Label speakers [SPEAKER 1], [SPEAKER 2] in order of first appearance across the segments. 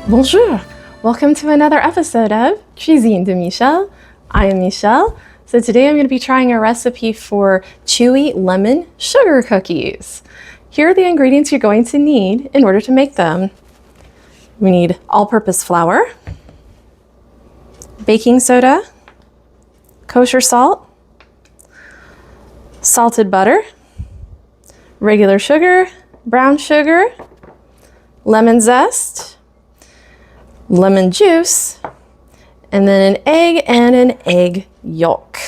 [SPEAKER 1] Bonjour! Welcome to another episode of Cuisine de Michel. I am Michelle. So today I'm going to be trying a recipe for chewy lemon sugar cookies. Here are the ingredients you're going to need in order to make them. We need all-purpose flour, baking soda, kosher salt, salted butter, regular sugar, brown sugar, lemon zest, lemon juice, and then an egg and an egg yolk.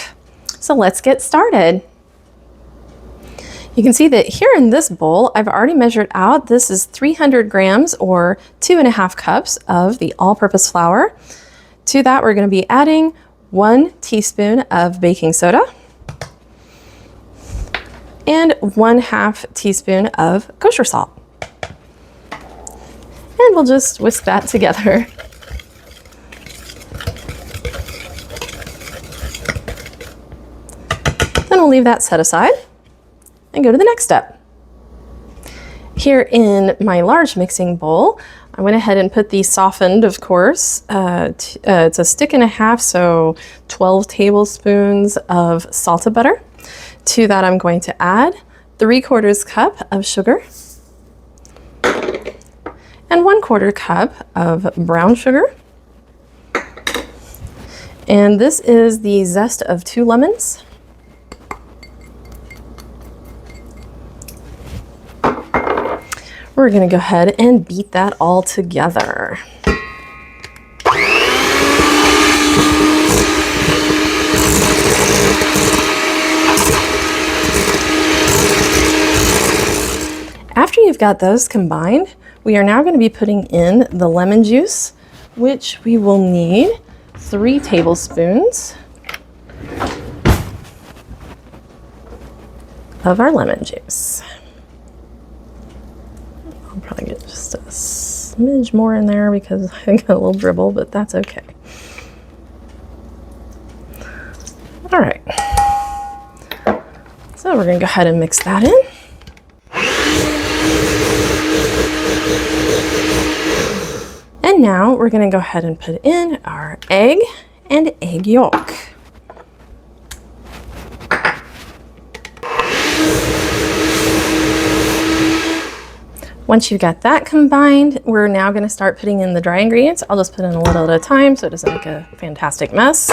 [SPEAKER 1] So let's get started. You can see that here in this bowl, I've already measured out, this is 300 grams or 2.5 cups of the all-purpose flour. To that, we're going to be adding 1 teaspoon of baking soda and 1/2 teaspoon of kosher salt. And we'll just whisk that together. Then we'll leave that set aside and go to the next step. Here in my large mixing bowl, I went ahead and put the softened, of course, it's 1.5 sticks, so 12 tablespoons of salted butter. To that, I'm going to add 3/4 cup of sugar and 1/4 cup of brown sugar. And this is the zest of 2 lemons. We're going to go ahead and beat that all together. After you've got those combined, we are now going to be putting in the lemon juice, which we will need 3 tablespoons of our lemon juice. I'll probably get just a smidge more in there because I got a little dribble, but that's okay. All right. So we're going to go ahead and mix that in. And now we're going to go ahead and put in our egg and egg yolk. Once you've got that combined, we're now going to start putting in the dry ingredients. I'll just put in a little at a time so it doesn't make a fantastic mess.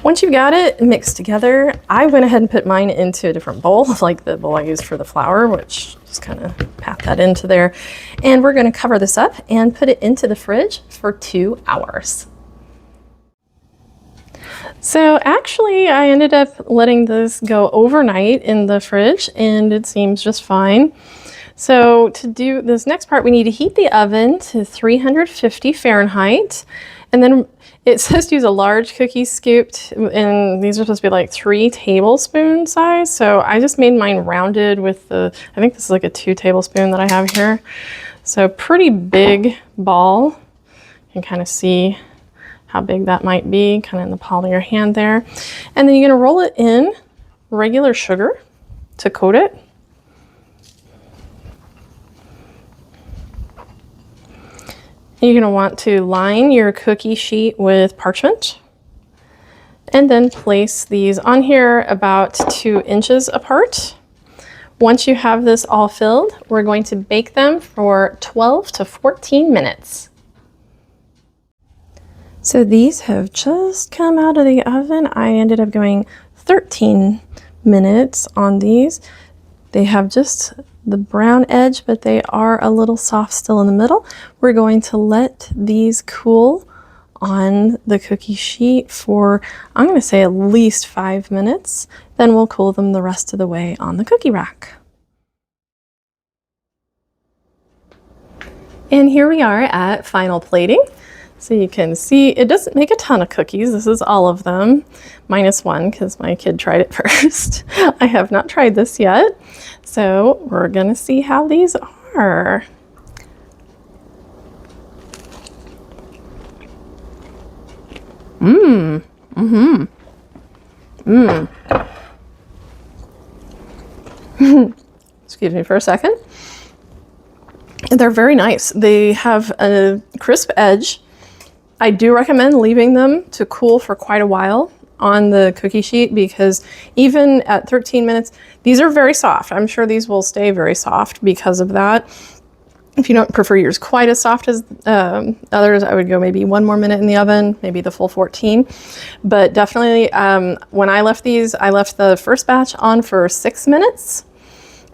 [SPEAKER 1] Once you've got it mixed together, I went ahead and put mine into a different bowl, like the bowl I used for the flour, which just kind of pat that into there. And we're going to cover this up and put it into the fridge for 2 hours. So actually, I ended up letting this go overnight in the fridge, and it seems just fine. So to do this next part, we need to heat the oven to 350 Fahrenheit. And then it says to use a large cookie scooped, and these are supposed to be like 3 tablespoon size. So I just made mine rounded with I think this is like a 2 tablespoon that I have here. So pretty big ball. You can kind of see how big that might be, kind of in the palm of your hand there. And then you're gonna roll it in regular sugar to coat it. You're going to want to line your cookie sheet with parchment and then place these on here about 2 inches apart. Once you have this all filled, we're going to bake them for 12 to 14 minutes. So these have just come out of the oven. I ended up going 13 minutes on these. They have just the brown edge, but they are a little soft still in the middle. We're going to let these cool on the cookie sheet for, I'm going to say, at least 5 minutes. Then we'll cool them the rest of the way on the cookie rack. And here we are at final plating. So you can see it doesn't make a ton of cookies. This is all of them, minus 1 because my kid tried it first. I have not tried this yet. So we're gonna see how these are. Excuse me for a second. They're very nice. They have a crisp edge. I do recommend leaving them to cool for quite a while on the cookie sheet, because even at 13 minutes, these are very soft. I'm sure these will stay very soft because of that. If you don't prefer yours quite as soft as others, I would go maybe 1 more minute in the oven, maybe the full 14. But definitely, when I left these, I left the first batch on for 6 minutes.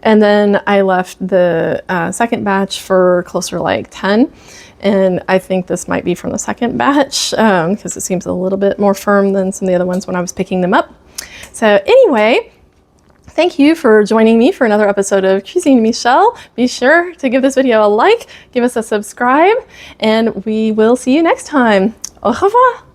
[SPEAKER 1] And then I left the second batch for closer to like 10. And I think this might be from the second batch because it seems a little bit more firm than some of the other ones when I was picking them up. So anyway, thank you for joining me for another episode of Cuisine Michelle. Be sure to give this video a like, give us a subscribe, and we will see you next time. Au revoir.